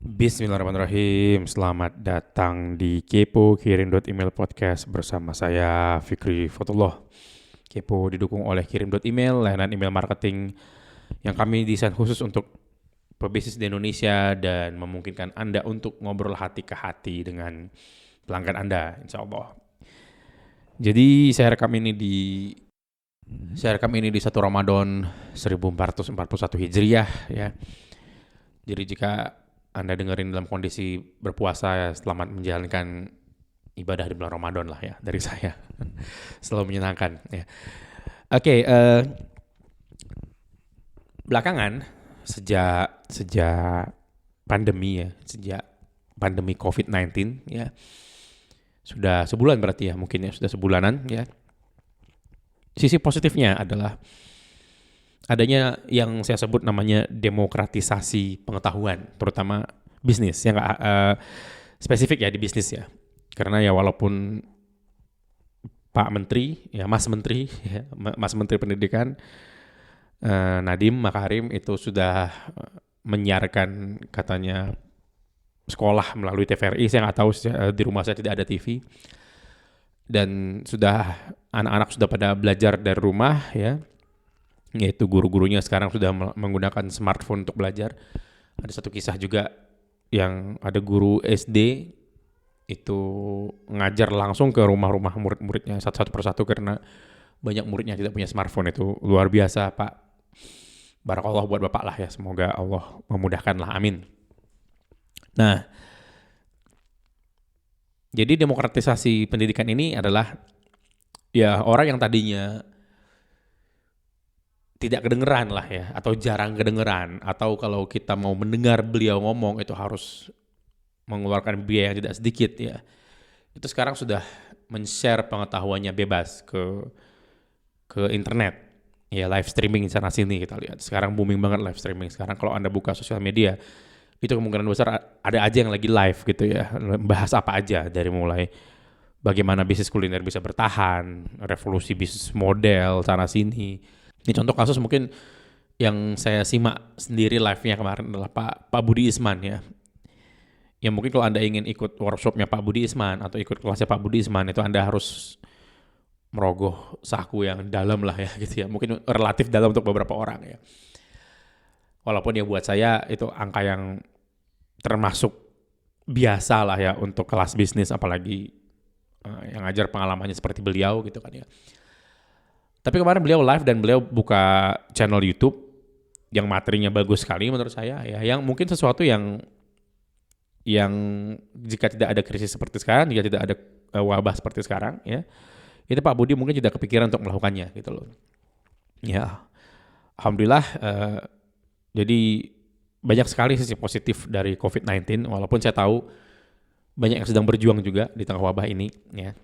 Bismillahirrahmanirrahim. Selamat datang di Kepo Kirim.email podcast bersama saya Fikri Fotullah. Kepo didukung oleh Kirim.email, layanan email marketing yang kami desain khusus untuk pebisnis di Indonesia dan memungkinkan Anda untuk ngobrol hati ke hati dengan pelanggan Anda, insya Allah. Jadi saya rekam ini di 1 Ramadan 1441 Hijriah ya. Jadi jika Anda dengerin dalam kondisi berpuasa, ya, selamat menjalankan ibadah di bulan Ramadan lah ya dari saya. Selalu menyenangkan ya. Oke, belakangan sejak pandemi ya, sejak pandemi COVID-19 ya. Sudah sebulan berarti ya, mungkin ya sudah sebulanan ya. Sisi positifnya adalah adanya yang saya sebut namanya demokratisasi pengetahuan, terutama bisnis yang spesifik ya di bisnis ya. Karena ya walaupun Pak Menteri, ya Mas Menteri, ya, Mas Menteri Pendidikan Nadiem Makarim itu sudah menyiarkan katanya sekolah melalui TVRI. Saya nggak tahu, di rumah saya tidak ada TV. Dan anak-anak sudah pada belajar dari rumah ya. Yaitu guru-gurunya sekarang sudah menggunakan smartphone untuk belajar. Ada satu kisah juga yang ada guru SD itu ngajar langsung ke rumah-rumah murid-muridnya satu-satu persatu karena banyak muridnya tidak punya smartphone. Itu luar biasa, Pak. Barakallah buat Bapak lah ya, semoga Allah memudahkan lah, amin. Nah, jadi demokratisasi pendidikan ini adalah ya orang yang tadinya tidak kedengeran lah ya, atau jarang kedengeran, atau kalau kita mau mendengar beliau ngomong itu harus mengeluarkan biaya yang tidak sedikit ya. Itu sekarang sudah men-share pengetahuannya bebas ke internet. Ya, live streaming sana sini kita lihat. Sekarang booming banget live streaming. Sekarang kalau Anda buka sosial media, itu kemungkinan besar ada aja yang lagi live gitu ya. Bahas apa aja, dari mulai bagaimana bisnis kuliner bisa bertahan, revolusi bisnis model sana sini. Ini contoh kasus mungkin yang saya simak sendiri live-nya kemarin adalah Pak Budi Isman ya. Ya mungkin kalau Anda ingin ikut workshopnya Pak Budi Isman atau ikut kelasnya Pak Budi Isman, itu Anda harus merogoh saku yang dalam lah ya gitu ya. Mungkin relatif dalam untuk beberapa orang ya. Walaupun ya buat saya itu angka yang termasuk biasa lah ya untuk kelas bisnis, apalagi yang ngajar pengalamannya seperti beliau gitu kan ya. Tapi kemarin beliau live dan beliau buka channel YouTube yang materinya bagus sekali menurut saya ya, yang mungkin sesuatu yang jika tidak ada krisis seperti sekarang, jika tidak ada wabah seperti sekarang ya, itu Pak Budi mungkin tidak kepikiran untuk melakukannya gitu loh. Ya, alhamdulillah. Jadi banyak sekali sisi positif dari COVID-19, walaupun saya tahu banyak yang sedang berjuang juga di tengah wabah ini ya.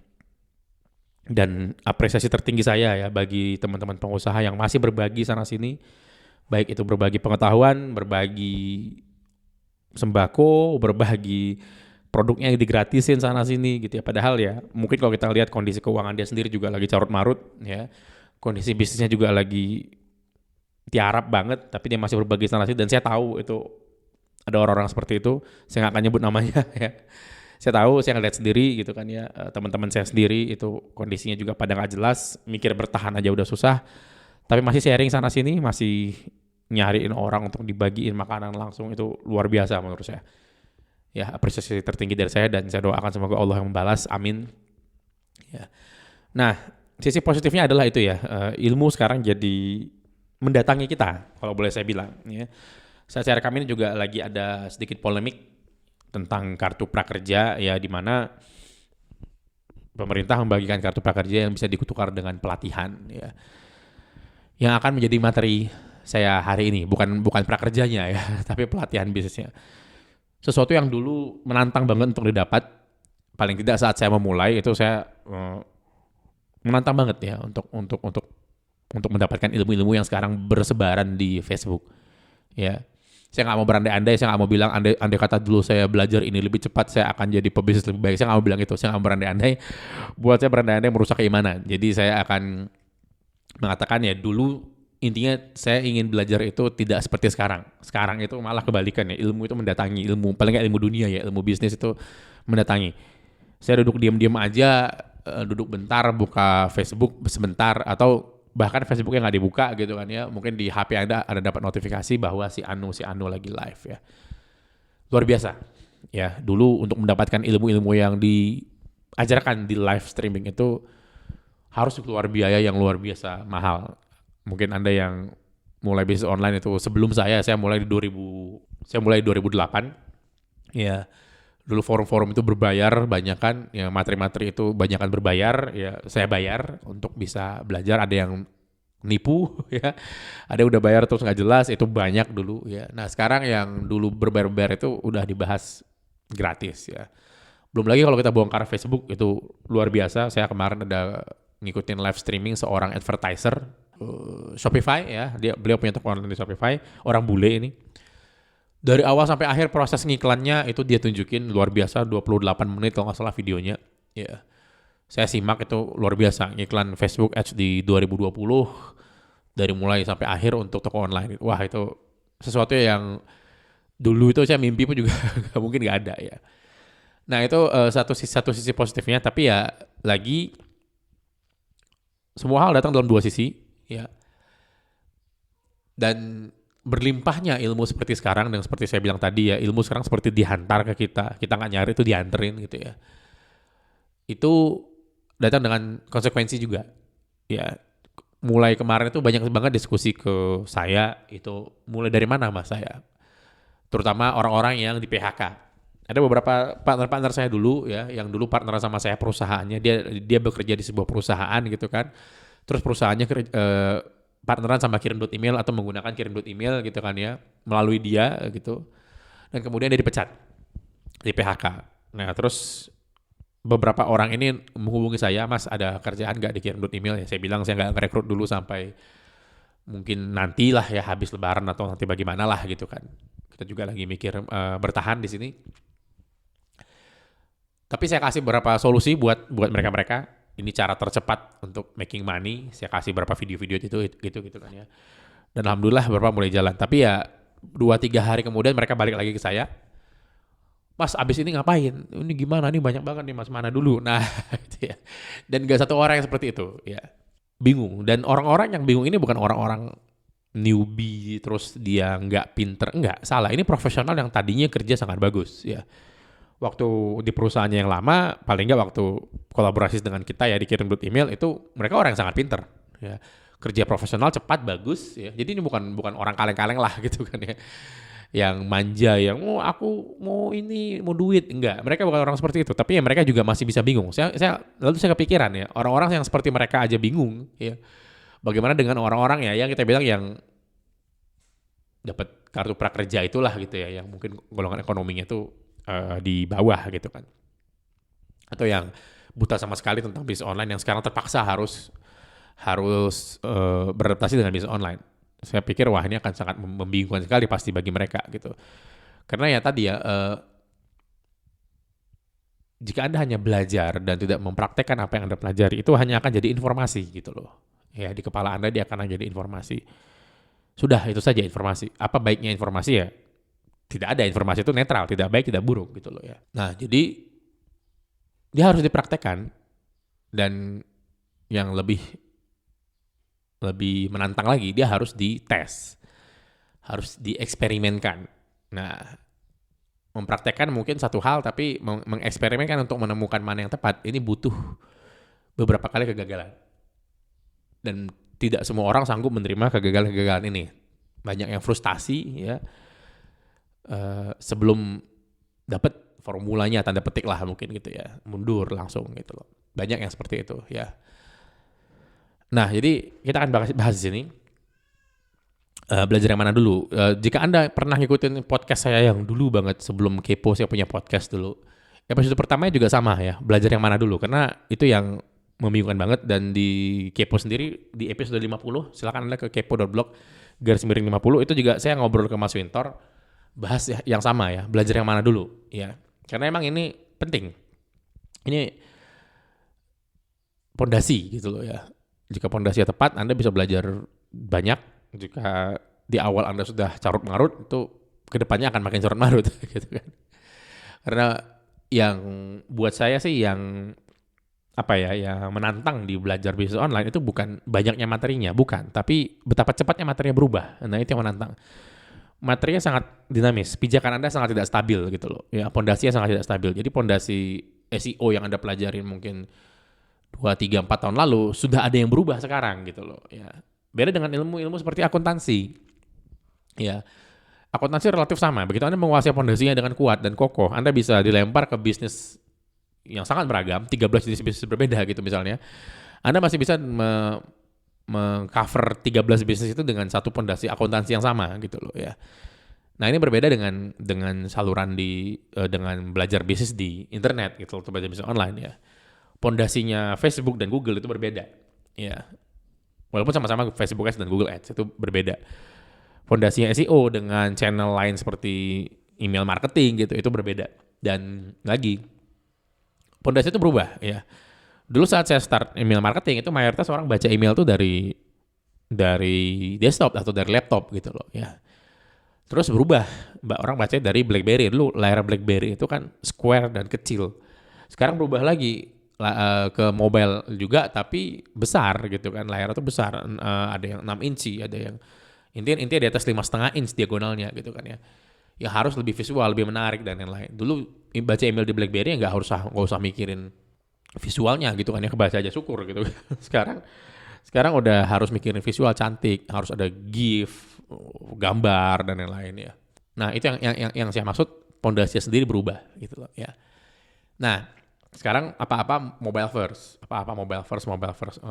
Dan apresiasi tertinggi saya ya bagi teman-teman pengusaha yang masih berbagi sana sini, baik itu berbagi pengetahuan, berbagi sembako, berbagi produknya yang digratisin sana sini gitu ya. Padahal ya mungkin kalau kita lihat kondisi keuangan dia sendiri juga lagi carut marut ya. Kondisi bisnisnya juga lagi tiarap banget, tapi dia masih berbagi sana sini. Dan saya tahu itu ada orang-orang seperti itu. Saya nggak akan nyebut namanya ya. Saya tahu, saya ngeliat sendiri gitu kan ya, teman-teman saya sendiri itu kondisinya juga pada nggak jelas, mikir bertahan aja udah susah, tapi masih sharing sana sini, masih nyariin orang untuk dibagiin makanan langsung. Itu luar biasa menurut saya. Ya, apresiasi tertinggi dari saya, dan saya doakan semoga Allah yang membalas, amin. Ya. Nah, sisi positifnya adalah itu ya, ilmu sekarang jadi mendatangi kita, kalau boleh saya bilang. Ya. Saya rekam ini juga lagi ada sedikit polemik tentang kartu prakerja ya, di mana pemerintah membagikan kartu prakerja yang bisa ditukar dengan pelatihan ya, yang akan menjadi materi saya hari ini, bukan prakerjanya ya tapi pelatihan bisnisnya. Sesuatu yang dulu menantang banget untuk didapat, paling tidak saat saya memulai itu saya menantang banget ya untuk mendapatkan ilmu-ilmu yang sekarang bersebaran di Facebook ya. Saya nggak mau berandai-andai, saya nggak mau bilang andai kata dulu saya belajar ini lebih cepat, saya akan jadi pebisnis lebih baik. Saya nggak mau bilang itu, saya nggak mau berandai-andai. Buat saya berandai-andai merusak keimanan. Jadi saya akan mengatakan ya dulu intinya saya ingin belajar itu tidak seperti sekarang. Sekarang itu malah kebalikan ya. Ilmu itu mendatangi, ilmu paling nggak ilmu dunia ya, ilmu bisnis itu mendatangi. Saya duduk diam-diam aja, duduk bentar buka Facebook sebentar, atau bahkan Facebook yang nggak dibuka gitu kan ya. Mungkin di HP Anda ada dapat notifikasi bahwa si Anu lagi live ya. Luar biasa. Ya, dulu untuk mendapatkan ilmu-ilmu yang diajarkan di live streaming itu harus keluar biaya yang luar biasa mahal. Mungkin Anda yang mulai bisnis online itu sebelum saya mulai di 2008. Ya, dulu forum-forum itu berbayar banyak kan, ya materi-materi itu banyak kan berbayar, ya saya bayar untuk bisa belajar, ada yang nipu ya, ada yang udah bayar terus nggak jelas, itu banyak dulu ya. Nah sekarang yang dulu berbayar-bayar itu udah dibahas gratis ya. Belum lagi kalau kita bongkar Facebook itu luar biasa. Saya kemarin ada ngikutin live streaming seorang advertiser Shopify ya, beliau punya toko online di Shopify, orang bule ini. Dari awal sampai akhir proses ngiklannya itu dia tunjukin luar biasa, 28 menit kalau nggak salah videonya. Ya, saya simak itu luar biasa, ngiklan Facebook Ads di 2020 dari mulai sampai akhir untuk toko online. Wah itu sesuatu yang dulu itu saya mimpi pun juga mungkin nggak ada ya. Nah itu satu sisi positifnya, tapi ya lagi semua hal datang dalam dua sisi ya. Dan berlimpahnya ilmu seperti sekarang, dan seperti saya bilang tadi ya, ilmu sekarang seperti dihantar ke kita nggak nyari, itu dianterin gitu ya. Itu datang dengan konsekuensi juga ya. Mulai kemarin itu banyak banget diskusi ke saya, itu mulai dari mana mas saya, terutama orang-orang yang di PHK. Ada beberapa partner-partner saya dulu ya, yang dulu partner sama saya perusahaannya, dia bekerja di sebuah perusahaan gitu kan, terus perusahaannya partneran sama kirim.email atau menggunakan kirim.email gitu kan ya, melalui dia gitu, dan kemudian dia dipecat, di PHK. Nah terus beberapa orang ini menghubungi saya, mas ada kerjaan nggak di kirim.email ya. Saya bilang saya nggak ngerekrut dulu sampai mungkin nantilah ya, habis lebaran atau nanti bagaimana lah gitu kan. Kita juga lagi mikir bertahan di sini. Tapi saya kasih beberapa solusi buat mereka. Ini cara tercepat untuk making money. Saya kasih beberapa video-video itu gitu kan ya. Dan alhamdulillah beberapa mulai jalan. Tapi ya 2-3 hari kemudian mereka balik lagi ke saya. Mas abis ini ngapain? Ini gimana nih, banyak banget nih mas, mana dulu? Nah gitu ya. Dan gak satu orang yang seperti itu ya. Bingung. Dan orang-orang yang bingung ini bukan orang-orang newbie terus dia nggak pinter. Enggak, salah. Ini profesional yang tadinya kerja sangat bagus ya. Waktu di perusahaannya yang lama, paling nggak waktu kolaborasi dengan kita ya, dikirim email, itu mereka orang yang sangat pinter ya, kerja profesional, cepat, bagus ya. Jadi ini bukan orang kaleng-kaleng lah gitu kan ya, yang manja, yang aku mau ini, mau duit. Enggak, mereka bukan orang seperti itu. Tapi ya mereka juga masih bisa bingung. Lalu saya kepikiran ya, orang-orang yang seperti mereka aja bingung ya, bagaimana dengan orang-orang ya yang kita bilang yang dapat kartu prakerja itulah gitu ya, yang mungkin golongan ekonominya tuh di bawah gitu kan, atau yang buta sama sekali tentang bisnis online, yang sekarang terpaksa harus beradaptasi dengan bisnis online. Saya pikir wah ini akan sangat membingungkan sekali pasti bagi mereka gitu, karena ya tadi ya, jika Anda hanya belajar dan tidak mempraktekkan apa yang Anda pelajari, itu hanya akan jadi informasi gitu loh ya, di kepala Anda dia akan jadi informasi. Sudah, itu saja informasi. Apa baiknya informasi ya? Tidak ada, informasi itu netral, tidak baik, tidak buruk gitu loh ya. Nah, jadi dia harus dipraktekkan, dan yang lebih menantang lagi, dia harus dites, harus dieksperimenkan. Nah, mempraktekkan mungkin satu hal, tapi mengeksperimenkan untuk menemukan mana yang tepat, ini butuh beberapa kali kegagalan. Dan tidak semua orang sanggup menerima kegagalan-kegagalan ini. Banyak yang frustasi ya, sebelum dapat formulanya, tanda petik lah mungkin gitu ya, mundur langsung gitu loh. Banyak yang seperti itu ya. Nah jadi kita akan bahas di sini, belajar yang mana dulu. Jika Anda pernah ngikutin podcast saya yang dulu banget, sebelum Kepo saya punya podcast dulu, episode pertamanya juga sama ya, belajar yang mana dulu, karena itu yang membingungkan banget. Dan di Kepo sendiri di episode 50, silakan Anda ke kepo.blog/50, itu juga saya ngobrol ke Mas Wintor, bahas yang sama ya, belajar yang mana dulu ya, karena emang ini penting, ini pondasi gitu loh ya. Jika pondasinya tepat, Anda bisa belajar banyak. Jika di awal Anda sudah carut marut, itu kedepannya akan makin carut marut gitu kan. Karena yang buat saya sih yang yang menantang di belajar bisnis online itu bukan banyaknya materinya, bukan, tapi betapa cepatnya materinya berubah. Nah, itu yang menantang. Materinya sangat dinamis, pijakan Anda sangat tidak stabil gitu loh. Ya, pondasinya sangat tidak stabil. Jadi pondasi SEO yang Anda pelajarin mungkin 2, 3, 4 tahun lalu sudah ada yang berubah sekarang gitu loh. Ya. Beda dengan ilmu-ilmu seperti akuntansi. Ya. Akuntansi relatif sama. Begitu Anda menguasai pondasinya dengan kuat dan kokoh, Anda bisa dilempar ke bisnis yang sangat beragam, 13 jenis bisnis berbeda gitu misalnya. Anda masih bisa mengcover 13 bisnis itu dengan satu pondasi akuntansi yang sama gitu loh ya. Nah, ini berbeda dengan saluran dengan belajar bisnis di internet gitu, atau belajar bisnis online ya. Pondasinya Facebook dan Google itu berbeda. Ya. Walaupun sama-sama Facebook Ads dan Google Ads itu berbeda. Pondasinya SEO dengan channel lain seperti email marketing gitu itu berbeda. Dan lagi pondasi itu berubah ya. Dulu saat saya start email marketing itu mayoritas orang baca email tuh dari desktop atau dari laptop gitu loh ya. Terus berubah, orang baca dari BlackBerry. Dulu layar BlackBerry itu kan square dan kecil. Sekarang berubah lagi ke mobile juga tapi besar gitu kan. Layar itu besar, ada yang 6 inci, ada yang intinya di atas 5,5 inch diagonalnya gitu kan ya. Ya harus lebih visual, lebih menarik dan lain-lain. Dulu baca email di BlackBerry nggak usah mikirin visualnya gitu kan ya, kebaca aja syukur gitu. Sekarang udah harus mikirin visual cantik, harus ada GIF, gambar dan lain-lain ya. Nah, itu yang saya maksud pondasinya sendiri berubah gitu loh ya. Nah, sekarang apa-apa mobile first,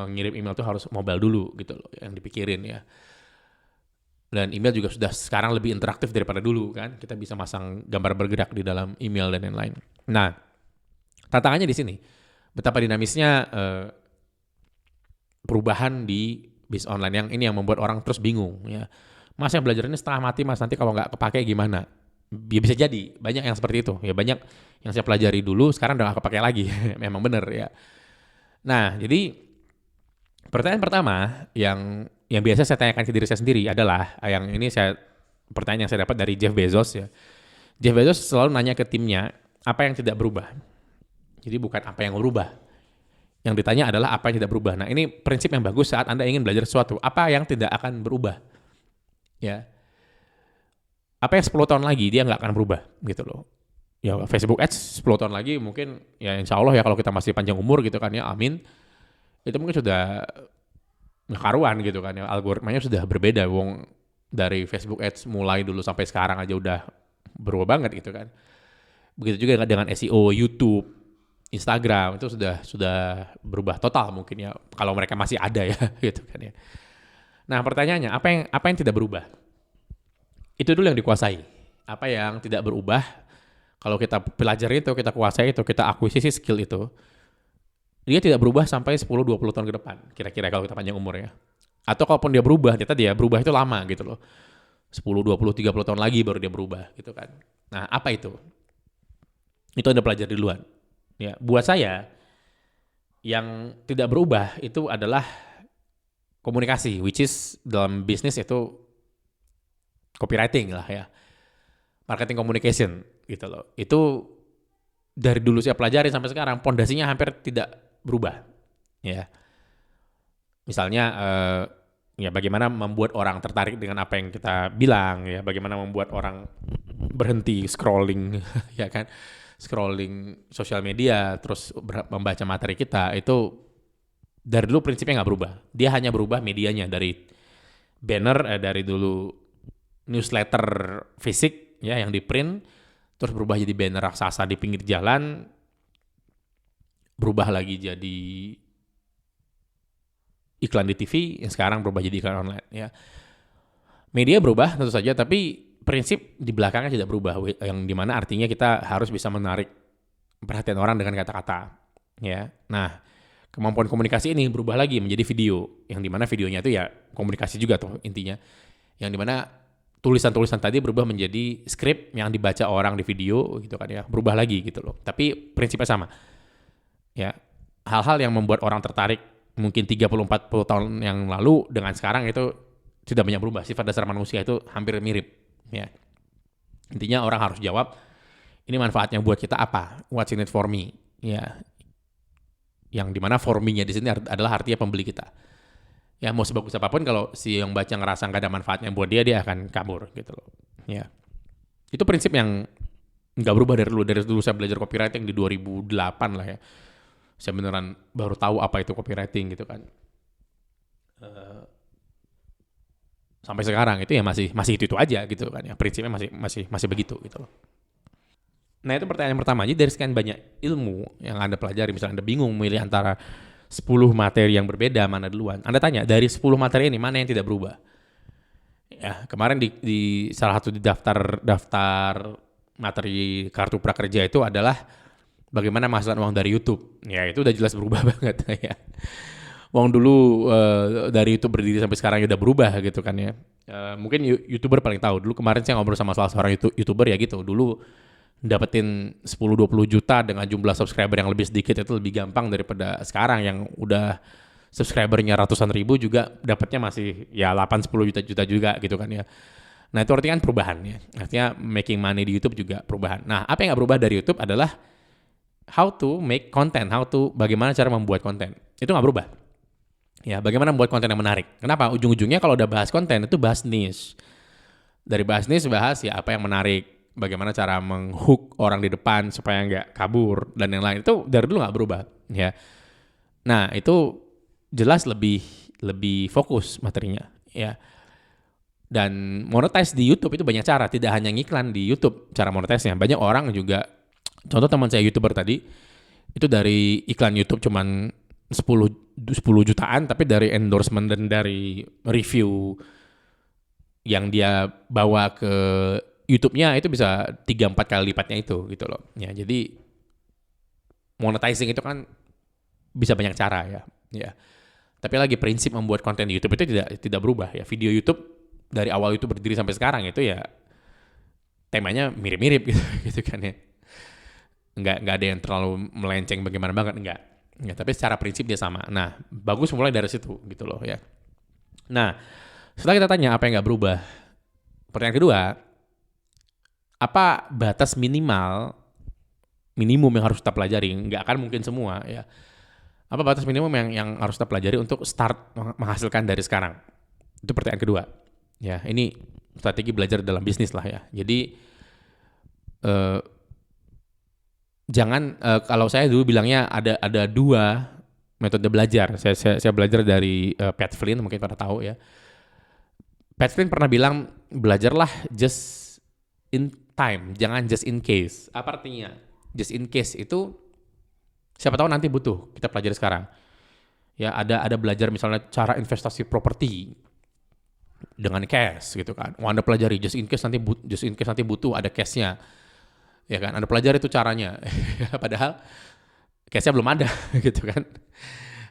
ngirim email tuh harus mobile dulu gitu loh yang dipikirin ya. Dan email juga sudah sekarang lebih interaktif daripada dulu kan. Kita bisa masang gambar bergerak di dalam email dan lain-lain. Nah, tantangannya di sini. Betapa dinamisnya perubahan di bisnis online yang membuat orang terus bingung ya. Mas, yang belajar ini setengah mati Mas, nanti kalau nggak kepake gimana? Ya bisa jadi, banyak yang seperti itu. Ya banyak yang saya pelajari dulu sekarang udah nggak kepake lagi. Memang benar ya. Nah, jadi pertanyaan pertama yang biasa saya tanyakan ke diri saya sendiri adalah pertanyaan yang saya dapat dari Jeff Bezos ya. Jeff Bezos selalu nanya ke timnya, apa yang tidak berubah? Jadi bukan apa yang berubah. Yang ditanya adalah apa yang tidak berubah. Nah, ini prinsip yang bagus saat Anda ingin belajar sesuatu. Apa yang tidak akan berubah? Ya. Apa yang 10 tahun lagi dia nggak akan berubah gitu loh. Ya, Facebook Ads 10 tahun lagi mungkin ya insya Allah ya kalau kita masih panjang umur gitu kan ya, amin. Itu mungkin sudah nggak karuan gitu kan ya, algoritmanya sudah berbeda. Wong dari Facebook Ads mulai dulu sampai sekarang aja udah berubah banget gitu kan. Begitu juga dengan SEO, YouTube, Instagram itu sudah berubah total mungkin ya kalau mereka masih ada ya gitu kan ya. Nah, pertanyaannya apa yang tidak berubah? Itu dulu yang dikuasai. Apa yang tidak berubah? Kalau kita pelajari itu, kita kuasai itu, kita akuisisi skill itu, dia tidak berubah sampai 10-20 tahun ke depan, kira-kira kalau kita panjang umur ya. Atau kalaupun dia berubah itu lama gitu loh. 10, 20, 30 tahun lagi baru dia berubah gitu kan. Nah, apa itu? Itu Anda pelajari duluan. Ya, buat saya yang tidak berubah itu adalah komunikasi, which is dalam bisnis itu copywriting lah ya. Marketing communication gitu loh. Itu dari dulu saya pelajari sampai sekarang pondasinya hampir tidak berubah ya. Misalnya ya bagaimana membuat orang tertarik dengan apa yang kita bilang ya, bagaimana membuat orang berhenti scrolling ya kan, scrolling sosial media terus membaca materi kita. Itu dari dulu prinsipnya nggak berubah, dia hanya berubah medianya dari banner dari dulu newsletter fisik ya yang di print, terus berubah jadi banner raksasa di pinggir jalan, berubah lagi jadi iklan di TV, yang sekarang berubah jadi iklan online ya. Media berubah tentu saja, tapi prinsip di belakangnya tidak berubah, yang dimana artinya kita harus bisa menarik perhatian orang dengan kata-kata ya. Nah, kemampuan komunikasi ini berubah lagi menjadi video, yang dimana videonya itu ya komunikasi juga tuh intinya, yang dimana tulisan-tulisan tadi berubah menjadi skrip yang dibaca orang di video gitu kan ya, berubah lagi gitu loh, tapi prinsipnya sama ya. Hal-hal yang membuat orang tertarik mungkin 30-40 tahun yang lalu dengan sekarang itu tidak banyak berubah. Sifat dasar manusia itu hampir mirip. Ya. Intinya orang harus jawab, ini manfaatnya buat kita apa? What's in it for me? Ya. Yang dimana for me-nya di sini adalah artinya pembeli kita. Ya mau sebagus apapun kalau si yang baca ngerasa nggak ada manfaatnya buat dia akan kabur gitu loh. Ya. Itu prinsip yang nggak berubah dari dulu. Dari dulu saya belajar copywriting di 2008 lah ya. Saya beneran baru tahu apa itu copywriting gitu kan. Sampai sekarang itu ya masih itu aja gitu kan ya. Prinsipnya masih begitu gitu loh. Nah itu pertanyaan pertama. Jadi dari sekian banyak ilmu yang Anda pelajari, misalnya Anda bingung memilih antara 10 materi yang berbeda mana duluan. Anda tanya dari 10 materi ini mana yang tidak berubah. Ya kemarin di salah satu di daftar materi kartu prakerja itu adalah bagaimana menghasilkan uang dari YouTube. Ya itu udah jelas berubah banget ya. Uang dulu dari YouTube berdiri sampai sekarang udah berubah gitu kan ya. Mungkin YouTuber paling tahu. Dulu kemarin saya ngobrol sama salah seorang YouTuber ya gitu. Dulu dapetin 10-20 juta dengan jumlah subscriber yang lebih sedikit itu lebih gampang daripada sekarang yang udah subscribernya ratusan ribu juga dapatnya masih ya 8-10 juta juga gitu kan ya. Nah itu artinya kan perubahan ya. Artinya making money di YouTube juga perubahan. Nah apa yang gak berubah dari YouTube adalah how to make content, bagaimana cara membuat konten. Itu gak berubah. Ya bagaimana membuat konten yang menarik. Kenapa? Ujung-ujungnya kalau udah bahas konten itu bahas niche. Dari bahas niche bahas ya apa yang menarik. Bagaimana cara menghook orang di depan supaya nggak kabur dan yang lain itu dari dulu nggak berubah ya. Nah itu jelas lebih fokus materinya ya. Dan monetize di YouTube itu banyak cara, tidak hanya ngiklan di YouTube cara monetize-nya. Banyak orang juga, contoh teman saya YouTuber tadi itu dari iklan YouTube cuman 10 jutaan, tapi dari endorsement dan dari review yang dia bawa ke YouTube-nya itu bisa 3-4 kali lipatnya itu gitu loh. Ya, jadi monetizing itu kan bisa banyak cara ya. Ya. Tapi lagi prinsip membuat konten di YouTube itu tidak berubah ya. Video YouTube dari awal YouTube berdiri sampai sekarang itu ya temanya mirip-mirip gitu kan ya. Enggak ada yang terlalu melenceng bagaimana banget, enggak. Ya, tapi secara prinsip dia sama. Nah, bagus mulai dari situ gitu loh ya. Nah, setelah kita tanya apa yang enggak berubah, pertanyaan kedua, apa batas minimum yang harus kita pelajari? Nggak akan mungkin semua ya. Apa batas minimum yang harus kita pelajari untuk start menghasilkan dari sekarang? Itu pertanyaan kedua. Ya, ini strategi belajar dalam bisnis lah ya. Jadi jangan kalau saya dulu bilangnya ada 2 metode belajar. Saya belajar dari Pat Flynn, mungkin pada tahu ya. Pat Flynn pernah bilang belajarlah just in time, jangan just in case. Apa artinya? Just in case itu siapa tahu nanti butuh kita pelajari sekarang. Ya ada belajar misalnya cara investasi properti dengan cash gitu kan. Anda pelajari just in case nanti butuh ada cashnya. Ya kan? Anda pelajari itu caranya. Padahal cashnya belum ada gitu kan.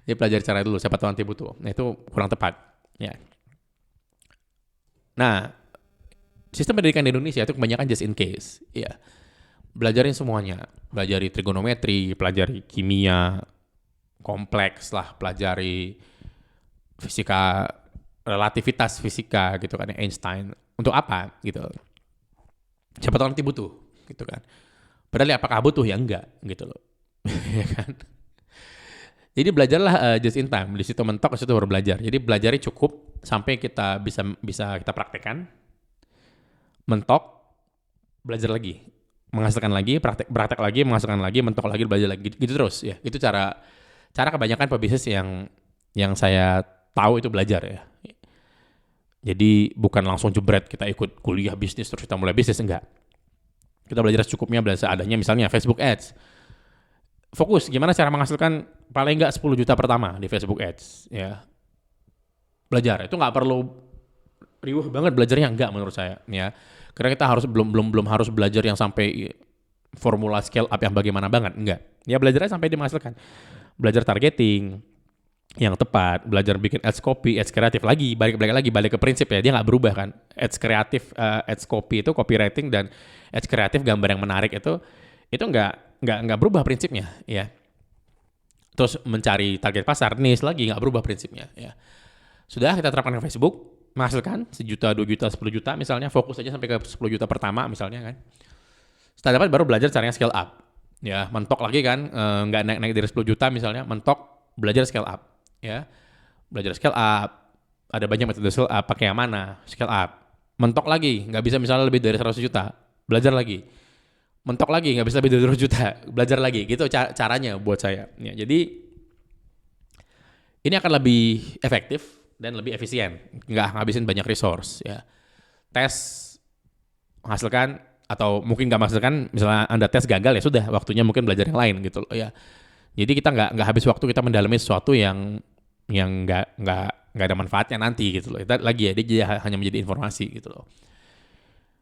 Dia pelajari cara dulu, siapa tahu nanti butuh. Nah itu kurang tepat. Ya. Nah, sistem pendidikan di Indonesia itu kebanyakan just in case. Ya. Belajarin semuanya. Pelajari trigonometri, pelajari kimia, kompleks lah, pelajari fisika, relativitas fisika gitu kan, Einstein. Untuk apa gitu. Siapa tahu nanti butuh gitu kan. Padahal apakah butuh ya enggak gitu loh. Ya kan. Jadi belajarlah just in time. Di situ mentok, di situ baru belajar. Jadi belajari cukup sampai kita bisa kita praktekkan. Mentok, belajar lagi, menghasilkan lagi, praktek lagi, menghasilkan lagi, mentok lagi, belajar lagi, gitu terus ya. Itu cara kebanyakan pebisnis yang saya tahu itu belajar ya. Jadi bukan langsung jebret kita ikut kuliah bisnis terus kita mulai bisnis, enggak. Kita belajar secukupnya, belajar seadanya, misalnya Facebook Ads. Fokus gimana cara menghasilkan paling enggak 10 juta pertama di Facebook Ads ya. Belajar, itu enggak perlu riuh banget belajarnya, enggak menurut saya ya. Karena kita harus belum harus belajar yang sampai formula scale up yang bagaimana banget, enggak. Ya belajarnya sampai dia menghasilkan. Belajar targeting yang tepat, belajar bikin ads copy, ads kreatif lagi, balik ke prinsip ya, dia nggak berubah kan. Ads kreatif, ads copy itu copywriting, dan ads kreatif gambar yang menarik itu nggak berubah prinsipnya ya. Terus mencari target pasar, niche lagi nggak berubah prinsipnya ya. Sudah kita terapkan ke Facebook. menghasilkan 1 juta, 2 juta, 10 juta misalnya, fokus aja sampai ke 10 juta pertama misalnya kan. Setelah dapat baru belajar caranya scale up. Ya, mentok lagi kan, nggak naik-naik dari 10 juta misalnya, mentok, belajar scale up. Ya, belajar scale up, ada banyak metode scale up, pakai yang mana, scale up. Mentok lagi, nggak bisa misalnya lebih dari 100 juta, belajar lagi. Mentok lagi, nggak bisa lebih dari 200 juta, belajar lagi. Gitu caranya buat saya. Ya, jadi ini akan lebih efektif dan lebih efisien, nggak ngabisin banyak resource. Ya, tes menghasilkan atau mungkin nggak menghasilkan, misalnya Anda tes gagal ya sudah, waktunya mungkin belajar yang lain gitu loh ya. Jadi kita nggak habis waktu kita mendalami sesuatu yang nggak ada manfaatnya nanti gitu loh. Itu lagi ya, dia hanya menjadi informasi gitu loh.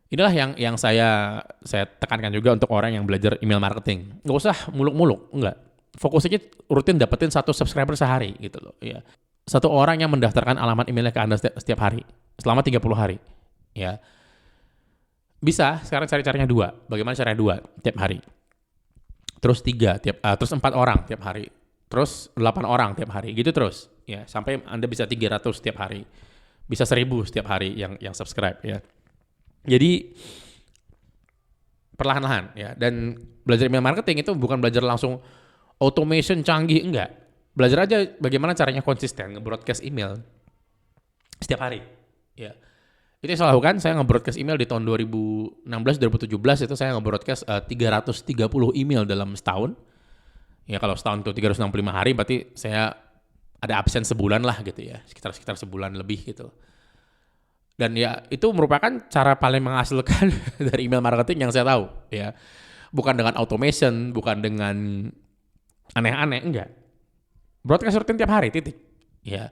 Inilah yang saya tekankan juga untuk orang yang belajar email marketing. Nggak usah muluk-muluk, enggak. Fokus aja rutin dapetin 1 subscriber sehari gitu loh ya. 1 orang yang mendaftarkan alamat emailnya ke Anda setiap hari selama 30 hari ya. Bisa sekarang cari caranya 2. Bagaimana caranya 2 tiap hari? Terus 3 terus 4 orang tiap hari. Terus 8 orang tiap hari. Gitu terus. Ya, sampai Anda bisa 300 setiap hari. Bisa 1000 setiap hari yang subscribe ya. Jadi perlahan-lahan ya. Dan belajar email marketing itu bukan belajar langsung automation canggih, enggak. Belajar aja bagaimana caranya konsisten nge-broadcast email setiap hari. Ya. Itu yang saya lakukan, saya nge-broadcast email di tahun 2016-2017 itu saya nge-broadcast 330 email dalam setahun. Ya kalau setahun itu 365 hari berarti saya ada absen sebulan lah gitu ya, sekitar sebulan lebih gitu. Dan ya itu merupakan cara paling menghasilkan dari email marketing yang saya tahu ya. Bukan dengan automation, bukan dengan aneh-aneh, enggak. Broadcast rutin tiap hari, titik. Ya.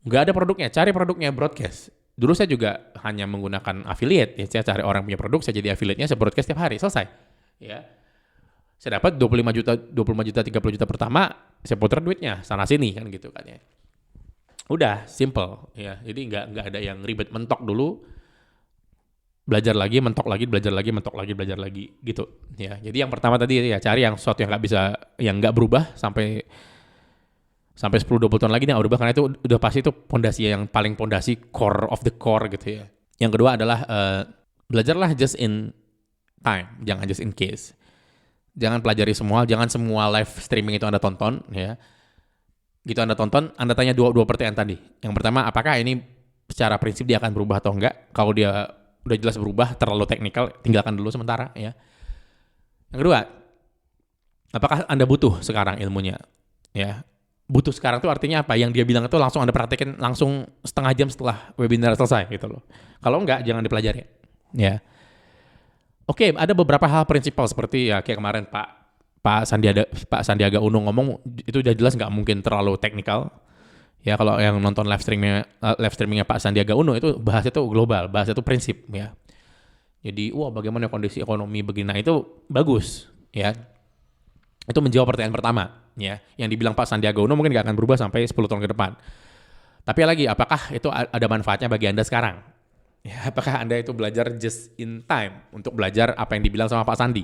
Enggak ada produknya, cari produknya broadcast. Dulu saya juga hanya menggunakan affiliate, ya saya cari orang punya produk, saya jadi affiliate-nya, saya broadcast tiap hari, selesai. Ya. Saya dapat 25 juta, 30 juta pertama, saya putar duitnya sana sini kan gitu kan ya. Udah, simple ya. Jadi enggak ada yang ribet, mentok dulu, belajar lagi, mentok lagi, belajar lagi, mentok lagi, belajar lagi gitu ya. Jadi yang pertama tadi ya cari yang sesuatu yang enggak bisa, yang enggak berubah sampai 10-20 tahun lagi dia berubah, karena itu udah pasti itu pondasi yang paling pondasi, core of the core gitu ya. Yang kedua adalah belajarlah just in time, jangan just in case. Jangan pelajari semua, jangan semua live streaming itu Anda tonton ya. Gitu Anda tonton, Anda tanya dua pertanyaan tadi. Yang pertama, apakah ini secara prinsip dia akan berubah atau enggak? Kalau dia udah jelas berubah, terlalu teknikal, tinggalkan dulu sementara ya. Yang kedua, apakah Anda butuh sekarang ilmunya? Ya. Butuh sekarang itu artinya apa? Yang dia bilang itu langsung Anda praktekin langsung setengah jam setelah webinar selesai gitu loh. Kalau enggak, jangan dipelajari. Ya. Oke, ada beberapa hal prinsipal seperti ya kayak kemarin Pak Sandiaga Uno ngomong, itu udah jelas nggak mungkin terlalu teknikal. Ya kalau yang nonton live streamingnya Pak Sandiaga Uno itu bahasnya itu global, bahasnya itu prinsip ya. Jadi bagaimana kondisi ekonomi begini, nah itu bagus ya. Itu menjawab pertanyaan pertama ya. Yang dibilang Pak Sandiaga Uno mungkin nggak akan berubah sampai 10 tahun ke depan. Tapi lagi, apakah itu ada manfaatnya bagi Anda sekarang? Ya, apakah Anda itu belajar just in time untuk belajar apa yang dibilang sama Pak Sandi?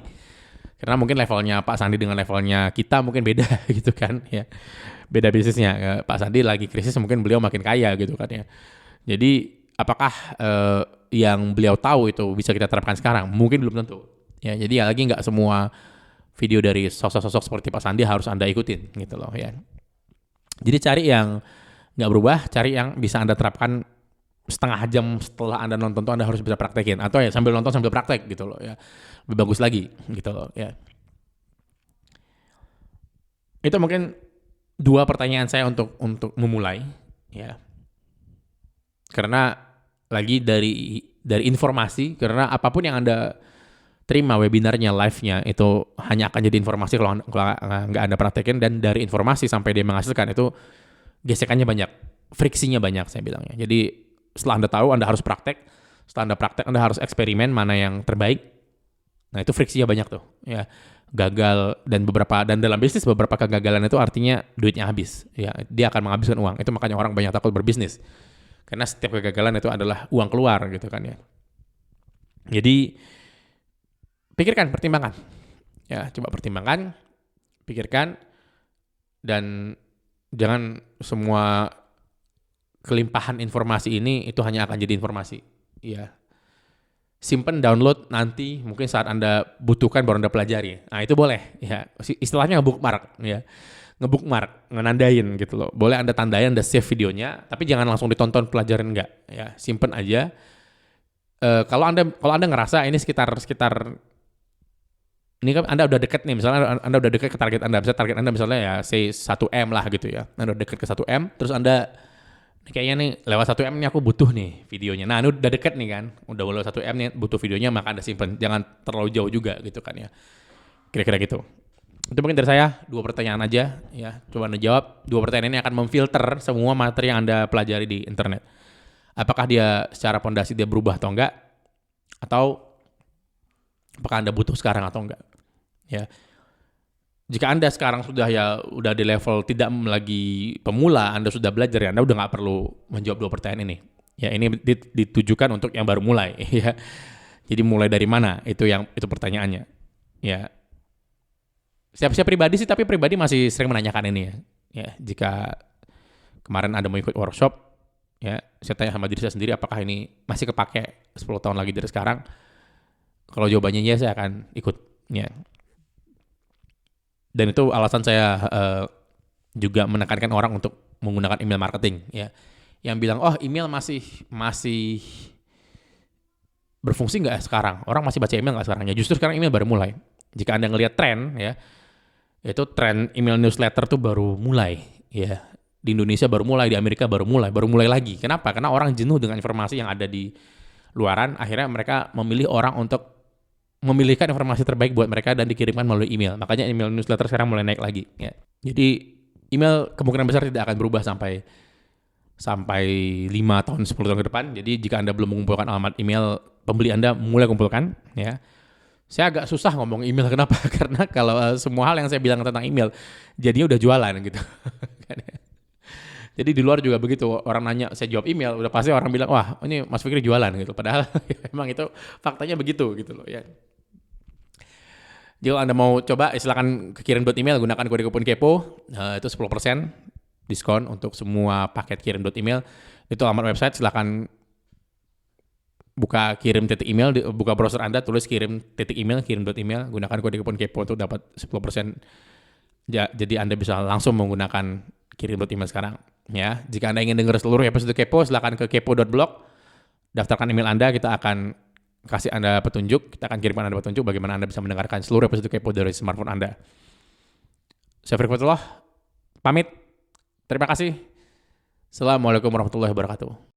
Karena mungkin levelnya Pak Sandi dengan levelnya kita mungkin beda gitu kan ya. Beda bisnisnya. Pak Sandi lagi krisis, mungkin beliau makin kaya gitu kan ya. Jadi apakah yang beliau tahu itu bisa kita terapkan sekarang? Mungkin belum tentu. Ya, jadi lagi nggak semua video dari sosok-sosok seperti Pak Sandi harus Anda ikutin gitu loh ya. Jadi cari yang nggak berubah, cari yang bisa Anda terapkan setengah jam setelah Anda nonton tuh Anda harus bisa praktekin, atau ya sambil nonton sambil praktek gitu loh ya. Lebih bagus lagi gitu loh ya. Itu mungkin 2 pertanyaan saya untuk memulai ya. Karena lagi dari informasi, karena apapun yang Anda terima webinarnya, live-nya itu hanya akan jadi informasi kalau nggak Anda praktekin, dan dari informasi sampai dia menghasilkan itu gesekannya banyak, friksinya banyak saya bilangnya. Jadi setelah Anda tahu, Anda harus praktek. Setelah Anda praktek, Anda harus eksperimen mana yang terbaik. Nah itu friksinya banyak tuh ya. Gagal dan dalam bisnis beberapa kegagalan itu artinya duitnya habis ya. Dia akan menghabiskan uang. Itu makanya orang banyak takut berbisnis. Karena setiap kegagalan itu adalah uang keluar gitu kan ya. Jadi pikirkan, pertimbangkan. Ya, coba pertimbangkan, pikirkan, dan jangan semua kelimpahan informasi ini itu hanya akan jadi informasi. Ya. Simpen, download, nanti mungkin saat Anda butuhkan baru Anda pelajari. Nah, itu boleh ya. Istilahnya nge-bookmark ya. Nge-bookmark, ngenandain gitu loh. Boleh Anda tandain, Anda save videonya, tapi jangan langsung ditonton, pelajarin enggak ya. Simpen aja. Kalau Anda ngerasa ini sekitar ini kan Anda udah deket nih, misalnya Anda udah deket ke target Anda, misalnya target Anda misalnya ya say 1M lah gitu ya. Anda udah deket ke 1M, terus Anda kayaknya nih lewat 1M nih aku butuh nih videonya. Nah, ini udah deket nih kan, udah lewat 1M nih butuh videonya, maka Anda simpen. Jangan terlalu jauh juga gitu kan ya. Kira-kira gitu. Itu mungkin dari saya 2 pertanyaan aja ya. Coba Anda jawab. 2 pertanyaan ini akan memfilter semua materi yang Anda pelajari di internet. Apakah dia secara pondasi dia berubah atau enggak? Atau apakah Anda butuh sekarang atau enggak? Ya. Jika Anda sekarang udah di level tidak lagi pemula, Anda sudah belajar ya, Anda udah nggak perlu menjawab 2 pertanyaan ini. Ya, ini ditujukan untuk yang baru mulai ya. Jadi mulai dari mana? Itu pertanyaannya. Ya. Saya pribadi sih, tapi pribadi masih sering menanyakan ini ya. Ya, jika kemarin Anda mau ikut workshop, ya, saya tanya sama diri saya sendiri apakah ini masih kepake 10 tahun lagi dari sekarang? Kalau jawabannya ya, saya akan ikut. Ya. Dan itu alasan saya juga menekankan orang untuk menggunakan email marketing ya. Yang bilang, "Oh, email masih berfungsi nggak sekarang? Orang masih baca email nggak sekarang?" Ya justru sekarang email baru mulai. Jika Anda ngelihat tren ya, itu tren email newsletter tuh baru mulai ya. Di Indonesia baru mulai, di Amerika baru mulai lagi. Kenapa? Karena orang jenuh dengan informasi yang ada di luaran, akhirnya mereka memilih orang untuk memilihkan informasi terbaik buat mereka dan dikirimkan melalui email. Makanya email newsletter sekarang mulai naik lagi. Ya. Jadi email kemungkinan besar tidak akan berubah sampai 5 tahun, 10 tahun ke depan. Jadi jika Anda belum mengumpulkan alamat email pembeli Anda, mulai kumpulkan. Ya. Saya agak susah ngomong email, kenapa? Karena kalau semua hal yang saya bilang tentang email, jadinya udah jualan gitu. Jadi di luar juga begitu, orang nanya, saya jawab email, udah pasti orang bilang, wah ini Mas Fikri jualan gitu. Padahal emang itu faktanya begitu gitu loh ya. Jika Anda mau coba, silakan kirim email, gunakan kode kupon kepo, itu 10% diskon untuk semua paket kirim email. Itu alamat website, silakan buka kirim titik email, buka browser Anda, tulis kirim titik email, kirim email, gunakan kode kupon kepo untuk dapat 10%. Jadi Anda bisa langsung menggunakan kirim email sekarang. Ya, jika Anda ingin dengar seluruh episode kepo, silakan ke kepo.blog, daftarkan email Anda, kita akan kasih Anda petunjuk, kita akan kirimkan Anda petunjuk bagaimana Anda bisa mendengarkan seluruh episode kepo dari smartphone Anda. Saya Fikri Fatullah, pamit. Terima kasih. Assalamualaikum warahmatullahi wabarakatuh.